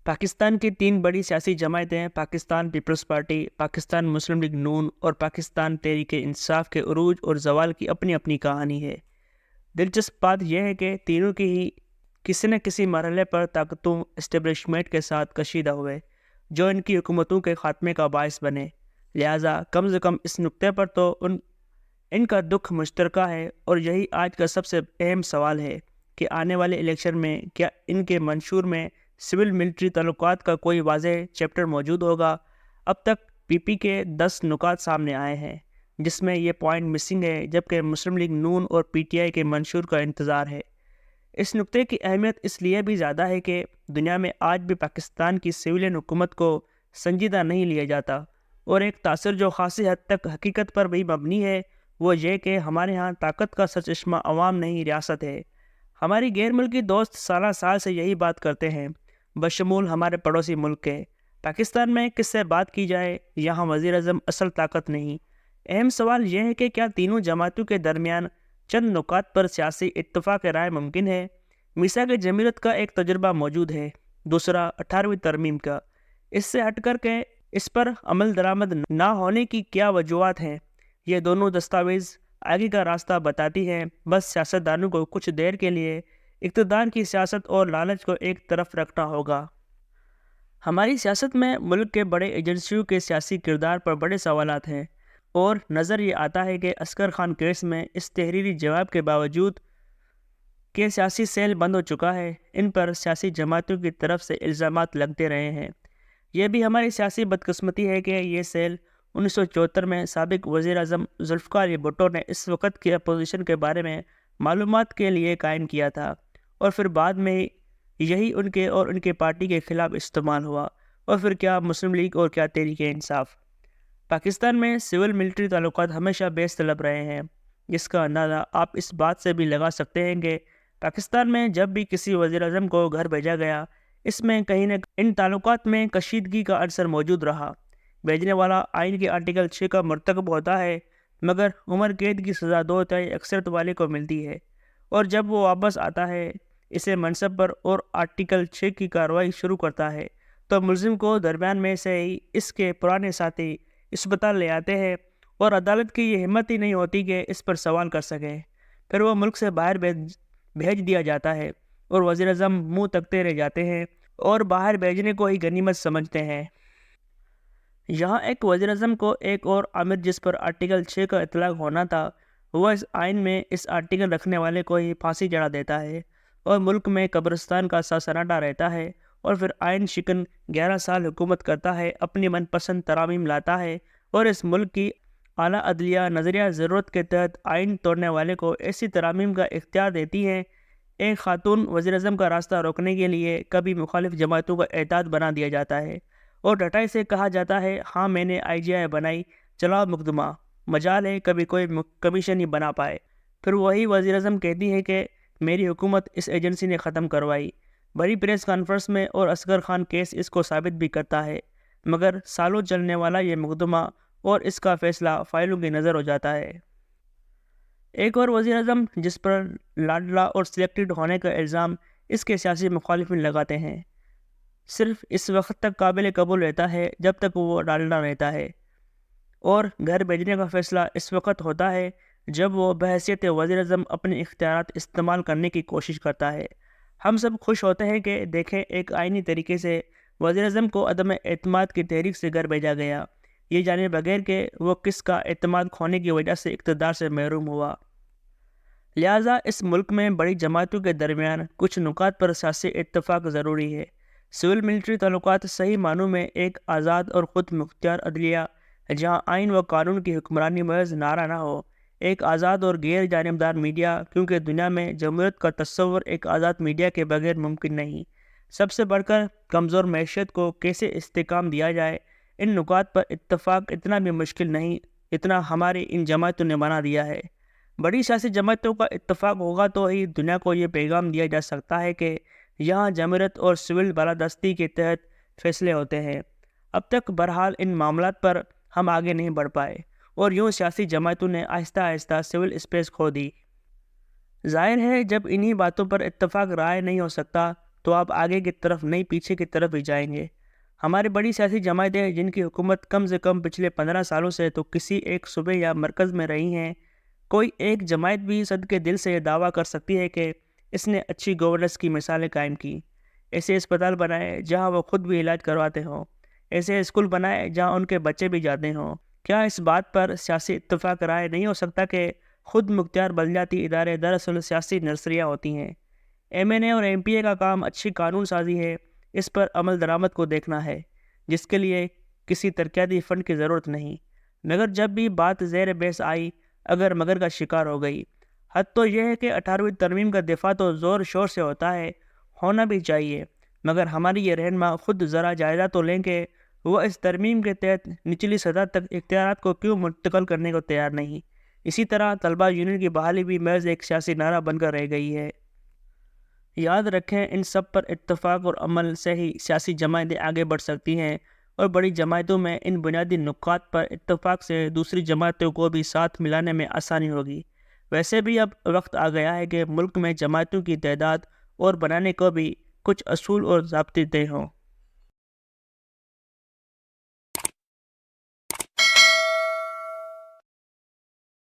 پاکستان کی تین بڑی سیاسی جماعتیں پاکستان پیپلز پارٹی، پاکستان مسلم لیگ نون اور پاکستان تحریک انصاف کے عروج اور زوال کی اپنی اپنی کہانی ہے۔ دلچسپ بات یہ ہے کہ تینوں کی ہی کسی نہ کسی مرحلے پر طاقتوں اسٹیبلشمنٹ کے ساتھ کشیدہ ہوئے جو ان کی حکومتوں کے خاتمے کا باعث بنے، لہٰذا کم از کم اس نقطے پر تو ان کا دکھ مشترکہ ہے، اور یہی آج کا سب سے اہم سوال ہے کہ آنے والے الیکشن میں کیا ان کے منشور میں سول ملٹری تعلقات کا کوئی واضح چیپٹر موجود ہوگا۔ اب تک پی پی کے 10 نکات سامنے آئے ہیں جس میں یہ پوائنٹ مسنگ ہے، جبکہ مسلم لیگ نون اور پی ٹی آئی کے منشور کا انتظار ہے۔ اس نقطے کی اہمیت اس لیے بھی زیادہ ہے کہ دنیا میں آج بھی پاکستان کی سویلین حکومت کو سنجیدہ نہیں لیا جاتا، اور ایک تاثر جو خاصی حد تک حقیقت پر بھی مبنی ہے وہ یہ کہ ہمارے ہاں طاقت کا سرچشمہ عوام نہیں ریاست ہے۔ ہماری غیر ملکی دوست سالہ سال سے یہی بات کرتے ہیں، بشمول ہمارے پڑوسی ملک کے۔ پاکستان میں کس سے بات کی جائے، یہاں وزیر اعظم اصل طاقت نہیں۔ اہم سوال یہ ہے کہ کیا تینوں جماعتوں کے درمیان چند نکات پر سیاسی اتفاق رائے ممکن ہے۔ میثاق جمہوریت کا ایک تجربہ موجود ہے، دوسرا 18ویں ترمیم کا۔ اس سے ہٹ کر کے اس پر عمل درآمد نہ ہونے کی کیا وجوہات ہیں؟ یہ دونوں دستاویز آگے کا راستہ بتاتی ہیں، بس سیاستدانوں کو کچھ دیر کے لیے اقتدار کی سیاست اور لالچ کو ایک طرف رکھنا ہوگا۔ ہماری سیاست میں ملک کے بڑے ایجنسیوں کے سیاسی کردار پر بڑے سوالات ہیں، اور نظر یہ آتا ہے کہ عسکر خان کیس میں اس تحریری جواب کے باوجود کہ سیاسی سیل بند ہو چکا ہے، ان پر سیاسی جماعتوں کی طرف سے الزامات لگتے رہے ہیں۔ یہ بھی ہماری سیاسی بدقسمتی ہے کہ یہ سیل 1974 میں سابق وزیر اعظم ذوالفقار علی بھٹو نے اس وقت کی اپوزیشن کے بارے میں معلومات کے لیے قائم کیا تھا، اور پھر بعد میں یہی ان کے اور ان کے پارٹی کے خلاف استعمال ہوا، اور پھر کیا مسلم لیگ اور کیا تحریک انصاف۔ پاکستان میں سول ملٹری تعلقات ہمیشہ بیس طلب رہے ہیں، جس کا اندازہ آپ اس بات سے بھی لگا سکتے ہیں کہ پاکستان میں جب بھی کسی وزیر اعظم کو گھر بھیجا گیا، اس میں کہیں نہ ان تعلقات میں کشیدگی کا عنصر موجود رہا۔ بھیجنے والا آئین کے آرٹیکل 6 کا مرتکب ہوتا ہے، مگر عمر قید کی سزا 2/3 اکثریت والے کو ملتی ہے، اور جب وہ واپس آتا ہے اسے منصب پر اور آرٹیکل 6 کی کارروائی شروع کرتا ہے، تو ملزم کو درمیان میں سے ہی اس کے پرانے ساتھی اسپتال لے آتے ہیں، اور عدالت کی یہ ہمت ہی نہیں ہوتی کہ اس پر سوال کر سکے۔ پھر وہ ملک سے باہر بھیج دیا جاتا ہے، اور وزیر اعظم منہ تکتے رہ جاتے ہیں اور باہر بھیجنے کو ہی غنیمت سمجھتے ہیں۔ یہاں ایک وزیر اعظم کو ایک اور عامر جس پر آرٹیکل 6 کا اطلاق ہونا تھا، وہ اس آئین میں اس آرٹیکل رکھنے والے کو ہی پھانسی چڑھا دیتا ہے، اور ملک میں قبرستان کا سا سناٹا رہتا ہے، اور پھر آئین شکن 11 سال حکومت کرتا ہے، اپنی من پسند ترامیم لاتا ہے، اور اس ملک کی اعلیٰ عدلیہ نظریہ ضرورت کے تحت آئین توڑنے والے کو ایسی ترامیم کا اختیار دیتی ہے۔ ایک خاتون وزیر اعظم کا راستہ روکنے کے لیے کبھی مخالف جماعتوں کا احتیاط بنا دیا جاتا ہے، اور ڈٹائی سے کہا جاتا ہے ہاں میں نے IGI بنائی، چلاؤ مقدمہ، مجال ہے کبھی کوئی کمیشن ہی بنا پائے۔ پھر وہی وزیر اعظم کہتی ہے کہ میری حکومت اس ایجنسی نے ختم کروائی، بڑی پریس کانفرنس میں، اور اصغر خان کیس اس کو ثابت بھی کرتا ہے، مگر سالوں چلنے والا یہ مقدمہ اور اس کا فیصلہ فائلوں کی نظر ہو جاتا ہے۔ ایک اور وزیر اعظم جس پر لاڈلا اور سلیکٹڈ ہونے کا الزام اس کے سیاسی مخالفین لگاتے ہیں، صرف اس وقت تک قابل قبول رہتا ہے جب تک وہ لاڈلا رہتا ہے، اور گھر بھیجنے کا فیصلہ اس وقت ہوتا ہے جب وہ بحیثیت وزیر اعظم اپنے اختیارات استعمال کرنے کی کوشش کرتا ہے۔ ہم سب خوش ہوتے ہیں کہ دیکھیں ایک آئینی طریقے سے وزیر اعظم کو عدم اعتماد کی تحریک سے گھر بھیجا گیا، یہ جانے بغیر کہ وہ کس کا اعتماد کھونے کی وجہ سے اقتدار سے محروم ہوا۔ لہٰذا اس ملک میں بڑی جماعتوں کے درمیان کچھ نکات پر سیاسی اتفاق ضروری ہے۔ سول ملٹری تعلقات صحیح معنوں میں ایک آزاد اور خود مختار عدلیہ، جہاں آئین و قانون کی حکمرانی محض نعرہ نہ ہو، ایک آزاد اور غیر جانبدار میڈیا، کیونکہ دنیا میں جمہوریت کا تصور ایک آزاد میڈیا کے بغیر ممکن نہیں، سب سے بڑھ کر کمزور معیشت کو کیسے استحکام دیا جائے، ان نکات پر اتفاق اتنا بھی مشکل نہیں اتنا ہماری ان جماعتوں نے بنا دیا ہے۔ بڑی سیاسی جماعتوں کا اتفاق ہوگا تو ہی دنیا کو یہ پیغام دیا جا سکتا ہے کہ یہاں جمہوریت اور سول بالادستی کے تحت فیصلے ہوتے ہیں۔ اب تک بہرحال ان معاملات پر ہم آگے نہیں بڑھ پائے، اور یوں سیاسی جماعتوں نے آہستہ آہستہ سول اسپیس کھو دی۔ ظاہر ہے جب انہی باتوں پر اتفاق رائے نہیں ہو سکتا تو آپ آگے کی طرف نہیں پیچھے کی طرف ہی جائیں گے۔ ہماری بڑی سیاسی جماعتیں جن کی حکومت کم سے کم پچھلے 15 سالوں سے تو کسی ایک صوبے یا مرکز میں رہی ہیں، کوئی ایک جماعت بھی صدقے دل سے یہ دعویٰ کر سکتی ہے کہ اس نے اچھی گورننس کی مثالیں قائم کی۔ ایسے اسپتال بنائے جہاں وہ خود بھی علاج کرواتے ہوں، ایسے اسکول بنائے جہاں ان کے بچے بھی جاتے ہوں۔ کیا اس بات پر سیاسی اتفاق رائے نہیں ہو سکتا کہ خود مختار بلدیاتی ادارے دراصل سیاسی نرسریاں ہوتی ہیں؟ ایم این اے اور ایم پی اے کا کام اچھی قانون سازی ہے، اس پر عمل درآمد کو دیکھنا ہے، جس کے لیے کسی ترقیاتی فنڈ کی ضرورت نہیں۔ مگر جب بھی بات زیر بحث آئی، اگر مگر کا شکار ہو گئی۔ حد تو یہ ہے کہ 18ویں ترمیم کا دفاع تو زور شور سے ہوتا ہے، ہونا بھی چاہیے، مگر ہماری یہ رہنما خود ذرا جائزہ تو لیں کہ وہ اس ترمیم کے تحت نچلی سطح تک اختیارات کو کیوں منتقل کرنے کو تیار نہیں۔ اسی طرح طلبہ یونین کی بحالی بھی محض ایک سیاسی نعرہ بن کر رہ گئی ہے۔ یاد رکھیں، ان سب پر اتفاق اور عمل سے ہی سیاسی جماعتیں آگے بڑھ سکتی ہیں، اور بڑی جماعتوں میں ان بنیادی نکات پر اتفاق سے دوسری جماعتوں کو بھی ساتھ ملانے میں آسانی ہوگی۔ ویسے بھی اب وقت آ گیا ہے کہ ملک میں جماعتوں کی تعداد اور بنانے کو بھی کچھ اصول اور ضابطے طے ہوں۔